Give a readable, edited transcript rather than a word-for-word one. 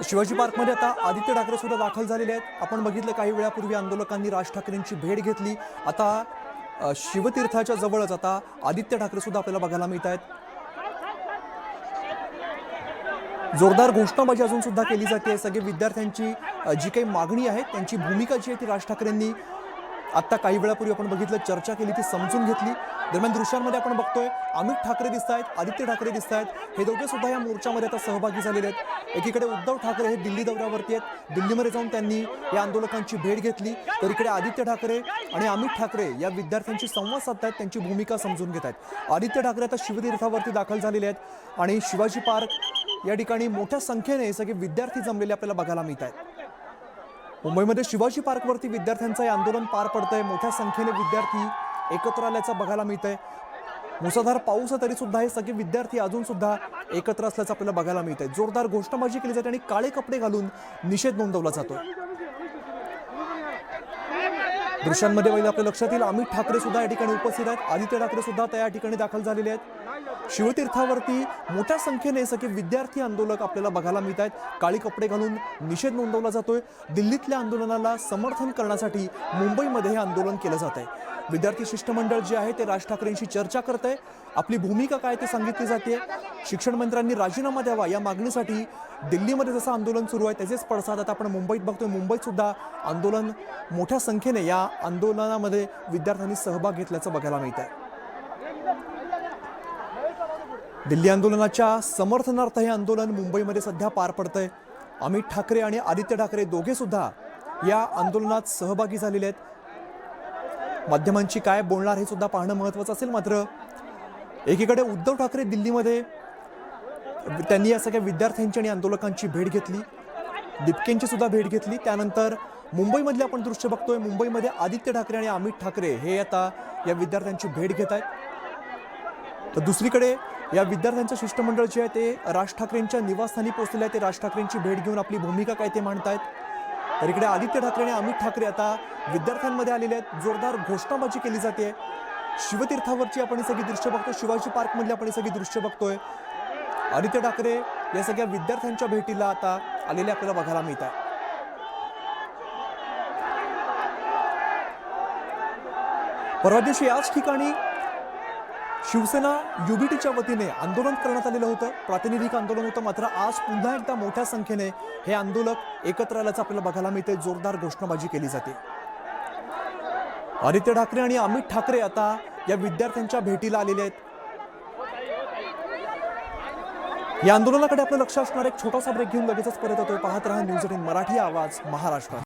शिवाजी पार्कमध्ये आता आदित्य ठाकरे सुद्धा दाखल झालेले आहेत। आपण बघितलं काही वेळापूर्वी आंदोलकांनी राज ठाकरेंची भेट घेतली। आता शिवतीर्थाच्या जवळच आता आदित्य ठाकरे सुद्धा आपल्याला बघायला मिळत आहेत। जोरदार घोषणाबाजी अजून सुद्धा केली जाते। सगळे विद्यार्थ्यांची जी काही मागणी आहे त्यांची भूमिका जी आहे ती राज ठाकरेंनी आता काही वेळापूर्वी आपण बघितलं चर्चा केली ती समजून घेतली। दरम्यान दृश्यांमध्ये आपण बघतोय अमित ठाकरे दिसतायत, आदित्य ठाकरे दिसतायत, हे दोघे सुद्धा या मोर्चामध्ये आता सहभागी झालेले आहेत। एकीकडे उद्धव ठाकरे हे दिल्ली दौऱ्यावरती आहेत, दिल्लीमध्ये जाऊन त्यांनी या आंदोलकांची भेट घेतली, तर इकडे आदित्य ठाकरे आणि अमित ठाकरे या विद्यार्थ्यांशी संवाद साधतायत, त्यांची भूमिका समजून घेत आहेत। आदित्य ठाकरे आता शिवतीर्थावरती दाखल झालेले आहेत आणि शिवाजी पार्क या ठिकाणी मोठ्या संख्येने सगळे विद्यार्थी जमलेले आपल्याला बघायला मिळत आहेत। मुंबईमध्ये शिवाजी पार्कवरती विद्यार्थ्यांचं आंदोलन पार पडतंय। मोठ्या संख्येने विद्यार्थी एकत्र आल्याचं बघायला मिळतंय। मुसळधार पाऊस तरी सुद्धा हे सगळे विद्यार्थी अजून सुद्धा एकत्र असल्याचं आपल्याला बघायला मिळतंय। जोरदार घोषणाबाजी केली जाते आणि काळे कपडे घालून निषेध नोंदवला जातोय। दृश्यांमध्ये पहिलं आपल्या लक्षात येईल अमित ठाकरे सुद्धा या ठिकाणी उपस्थित आहेत, आदित्य ठाकरे सुद्धा त्या ठिकाणी दाखल झालेले आहेत। शिवतीर्थावरती मोठ्या संख्येने सगळे विद्यार्थी आंदोलक आपल्याला बघायला मिळत आहेत। काळी कपडे घालून निषेध नोंदवला जातोय। दिल्लीतल्या आंदोलनाला समर्थन करण्यासाठी मुंबईमध्ये हे आंदोलन केलं जात आहे। विद्यार्थी शिष्टमंडळ जे आहे ते राज ठाकरेंशी चर्चा करत आहे, आपली भूमिका काय ते सांगितली जाते। शिक्षण मंत्र्यांनी राजीनामा द्यावा या मागणीसाठी दिल्लीमध्ये जसं आंदोलन सुरू आहे त्याचेच पडसाद आता आपण मुंबईत बघतोय। मुंबईत सुद्धा आंदोलन मोठ्या संख्येने या आंदोलनामध्ये विद्यार्थ्यांनी सहभाग घेतल्याचं बघायला मिळत आहे। दिल्ली आंदोलनाच्या समर्थनार्थ हे आंदोलन मुंबईमध्ये सध्या पार पडतंय। अमित ठाकरे आणि आदित्य ठाकरे दोघे सुद्धा या आंदोलनात सहभागी झालेले आहेत। माध्यमांची काय बोलणार हे सुद्धा पाहणं महत्त्वाचं असेल। मात्र एकीकडे उद्धव ठाकरे दिल्लीमध्ये त्यांनी या सगळ्या विद्यार्थ्यांची आणि आंदोलकांची भेट घेतली, दीपकेंची सुद्धा भेट घेतली। त्यानंतर मुंबईमधले आपण दृश्य बघतोय, मुंबईमध्ये आदित्य ठाकरे आणि अमित ठाकरे हे आता या विद्यार्थ्यांची भेट घेत आहेत। तर दुसरीकडे या विद्यार्थ्यांचं शिष्टमंडळ जे आहे ते राज ठाकरेंच्या निवासस्थानी पोहोचलेलं आहे। ते राज ठाकरेंची भेट घेऊन आपली भूमिका काय ते मांडतायत। तर इकडे आदित्य ठाकरे आणि अमित ठाकरे आता विद्यार्थ्यांमध्ये आलेले आहेत। जोरदार घोषणाबाजी केली जाते। शिवतीर्थावरची आपण ही सगळी दृश्य बघतोय, शिवाजी पार्कमधली आपण ही सगळी दृश्य बघतोय। आदित्य ठाकरे या सगळ्या विद्यार्थ्यांच्या भेटीला आता आलेले आपल्याला बघायला मिळत आहे। परवा दिवशी याच ठिकाणी शिवसेना युबीटीच्या वतीने आंदोलन करण्यात आलेलं होतं, प्रातिनिधिक आंदोलन होतं। मात्र आज पुन्हा एकदा मोठ्या संख्येने हे आंदोलक एकत्र आल्याचं आपल्याला बघायला मिळते। जोरदार घोषणाबाजी केली जाते। आदित्य ठाकरे आणि अमित ठाकरे आता या विद्यार्थ्यांच्या भेटीला आलेले आहेत। या आंदोलनाकडे आपलं लक्ष असणार। एक छोटासा ब्रेक घेऊन लगेचच परत येतोय। पाहत रहा न्यूज 18 मराठी, आवाज महाराष्ट्र।